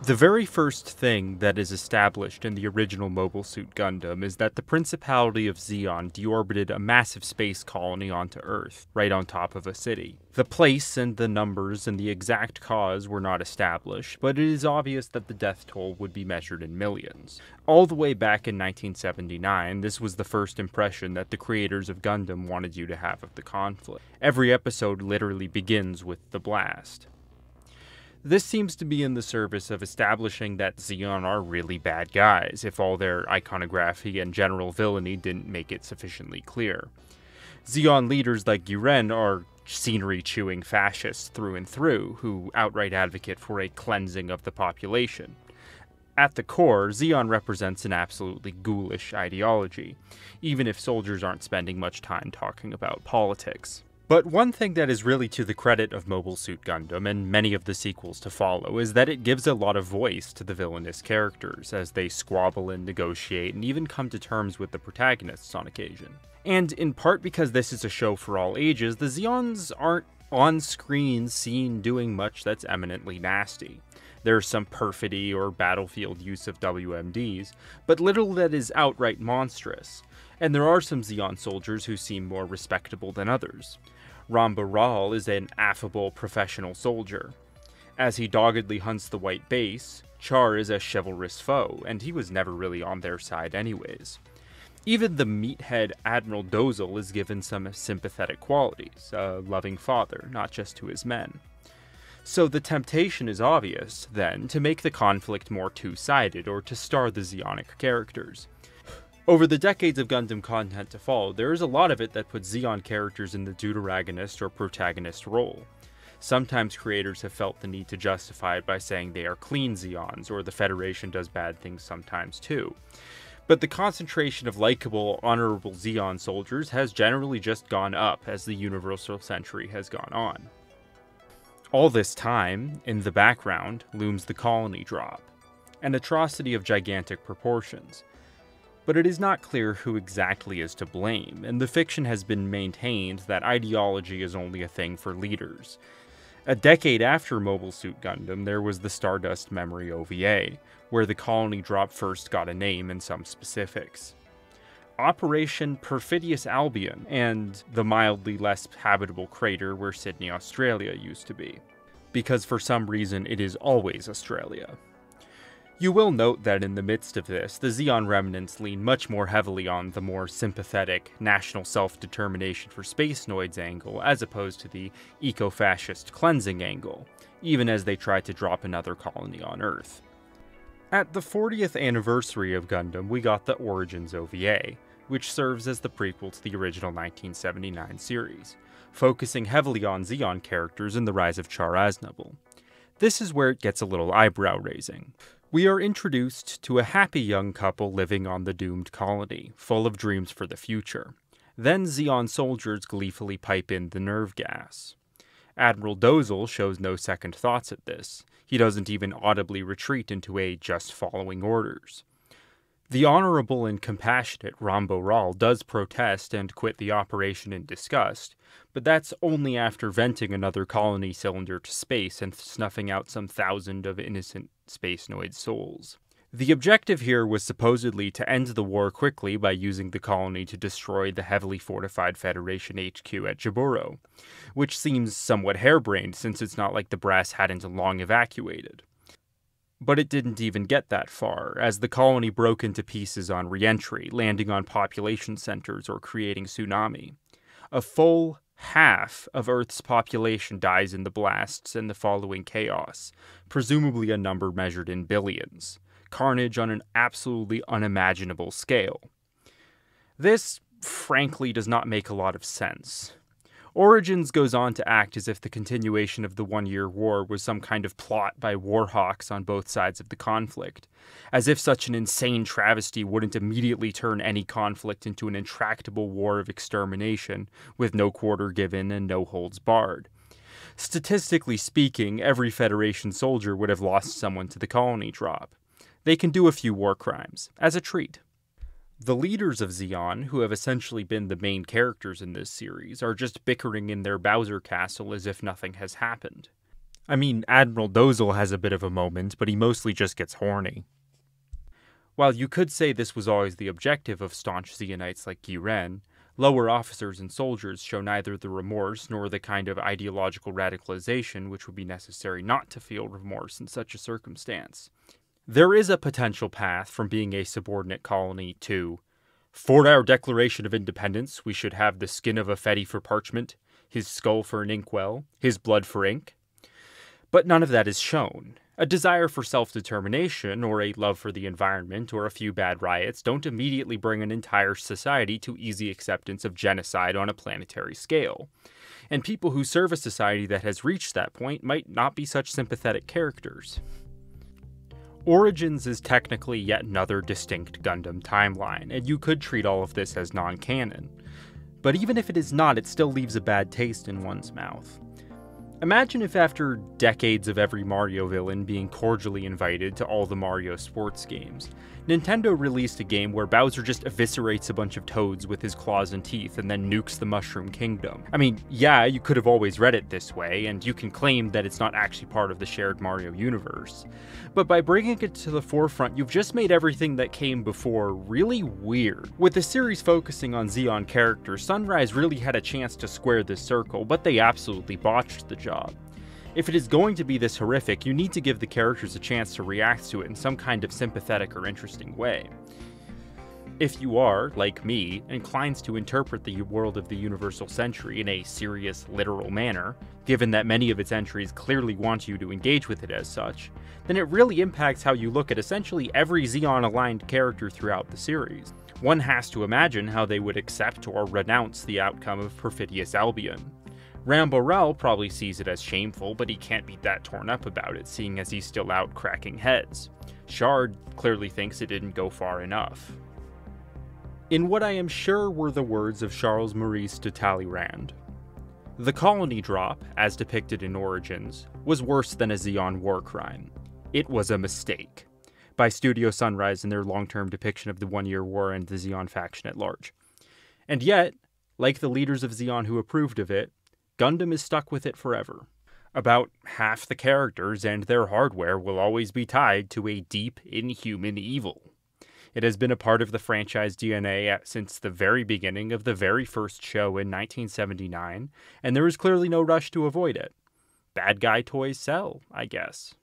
The very first thing that is established in the original Mobile Suit Gundam is that the Principality of Zeon deorbited a massive space colony onto Earth, right on top of a city. The place and the numbers and the exact cause were not established, but it is obvious that the death toll would be measured in millions. All the way back in 1979, this was the first impression that the creators of Gundam wanted you to have of the conflict. Every episode literally begins with the blast. This seems to be in the service of establishing that Zeon are really bad guys, if all their iconography and general villainy didn't make it sufficiently clear. Zeon leaders like Guren are scenery-chewing fascists through and through, who outright advocate for a cleansing of the population. At the core, Zeon represents an absolutely ghoulish ideology, even if soldiers aren't spending much time talking about politics. But one thing that is really to the credit of Mobile Suit Gundam, and many of the sequels to follow, is that it gives a lot of voice to the villainous characters as they squabble and negotiate and even come to terms with the protagonists on occasion. And in part because this is a show for all ages, the Zeons aren't on-screen seen doing much that's eminently nasty. There's some perfidy or battlefield use of WMDs, but little that is outright monstrous. And there are some Zeon soldiers who seem more respectable than others. Ramba Ral is an affable professional soldier. As he doggedly hunts the white base, Char is a chivalrous foe, and he was never really on their side anyways. Even the meathead Admiral Dozle is given some sympathetic qualities, a loving father, not just to his men. So the temptation is obvious, then, to make the conflict more two-sided, or to star the Zeonic characters. Over the decades of Gundam content to follow, there is a lot of it that puts Zeon characters in the deuteragonist or protagonist role. Sometimes creators have felt the need to justify it by saying they are clean Zeons, or the Federation does bad things sometimes too. But the concentration of likable, honorable Zeon soldiers has generally just gone up as the Universal Century has gone on. All this time, in the background, looms the colony drop, an atrocity of gigantic proportions. But it is not clear who exactly is to blame, and the fiction has been maintained that ideology is only a thing for leaders. A decade after Mobile Suit Gundam, there was the Stardust Memory OVA, where the colony drop first got a name and some specifics. Operation Perfidious Albion, and the mildly less habitable crater where Sydney, Australia used to be. Because for some reason it is always Australia. You will note that in the midst of this, the Zeon remnants lean much more heavily on the more sympathetic national self-determination for space noids angle as opposed to the eco-fascist cleansing angle, even as they try to drop another colony on Earth. At the 40th anniversary of Gundam, we got the Origins OVA, which serves as the prequel to the original 1979 series, focusing heavily on Zeon characters and the rise of Char Amogus. This is where it gets a little eyebrow-raising. We are introduced to a happy young couple living on the doomed colony, full of dreams for the future. Then Zeon soldiers gleefully pipe in the nerve gas. Admiral Dozle shows no second thoughts at this. He doesn't even audibly retreat into a just following orders. The honorable and compassionate Ramba Ral does protest and quit the operation in disgust, but that's only after venting another colony cylinder to space and snuffing out some 1,000 of innocent Spacenoid souls. The objective here was supposedly to end the war quickly by using the colony to destroy the heavily fortified Federation HQ at Jaburo, which seems somewhat harebrained since it's not like the brass hadn't long evacuated. But it didn't even get that far, as the colony broke into pieces on re-entry, landing on population centers or creating tsunami. A full half of Earth's population dies in the blasts and the following chaos, presumably a number measured in billions. Carnage on an absolutely unimaginable scale. This, frankly, does not make a lot of sense. Origins goes on to act as if the continuation of the One-Year War was some kind of plot by warhawks on both sides of the conflict, as if such an insane travesty wouldn't immediately turn any conflict into an intractable war of extermination, with no quarter given and no holds barred. Statistically speaking, every Federation soldier would have lost someone to the colony drop. They can do a few war crimes, as a treat. The leaders of Zeon, who have essentially been the main characters in this series, are just bickering in their Bowser castle as if nothing has happened. I mean, Admiral Dozel has a bit of a moment, but he mostly just gets horny. While you could say this was always the objective of staunch Zeonites like Guren, lower officers and soldiers show neither the remorse nor the kind of ideological radicalization which would be necessary not to feel remorse in such a circumstance. There is a potential path from being a subordinate colony to, for our Declaration of Independence, we should have the skin of a Fetty for parchment, his skull for an inkwell, his blood for ink. But none of that is shown. A desire for self-determination, or a love for the environment, or a few bad riots don't immediately bring an entire society to easy acceptance of genocide on a planetary scale. And people who serve a society that has reached that point might not be such sympathetic characters. Origins is technically yet another distinct Gundam timeline, and you could treat all of this as non-canon. But even if it is not, it still leaves a bad taste in one's mouth. Imagine if after decades of every Mario villain being cordially invited to all the Mario sports games, Nintendo released a game where Bowser just eviscerates a bunch of toads with his claws and teeth and then nukes the Mushroom Kingdom. I mean, yeah, you could have always read it this way, and you can claim that it's not actually part of the shared Mario universe. But by bringing it to the forefront, you've just made everything that came before really weird. With the series focusing on Zeon characters, Sunrise really had a chance to square this circle, but they absolutely botched the job. If it is going to be this horrific, you need to give the characters a chance to react to it in some kind of sympathetic or interesting way. If you are, like me, inclined to interpret the world of the Universal Century in a serious, literal manner, given that many of its entries clearly want you to engage with it as such, then it really impacts how you look at essentially every Zeon-aligned character throughout the series. One has to imagine how they would accept or renounce the outcome of Perfidious Albion. Rambo-Rel probably sees it as shameful, but he can't be that torn up about it, seeing as he's still out cracking heads. Shard clearly thinks it didn't go far enough. In what I am sure were the words of Charles Maurice de Talleyrand, the colony drop, as depicted in Origins, was worse than a Zeon war crime. It was a mistake. By Studio Sunrise in their long-term depiction of the One-Year War and the Zeon faction at large. And yet, like the leaders of Zeon who approved of it, Gundam is stuck with it forever. About half the characters and their hardware will always be tied to a deep, inhuman evil. It has been a part of the franchise DNA since the very beginning of the very first show in 1979, and there is clearly no rush to avoid it. Bad guy toys sell, I guess.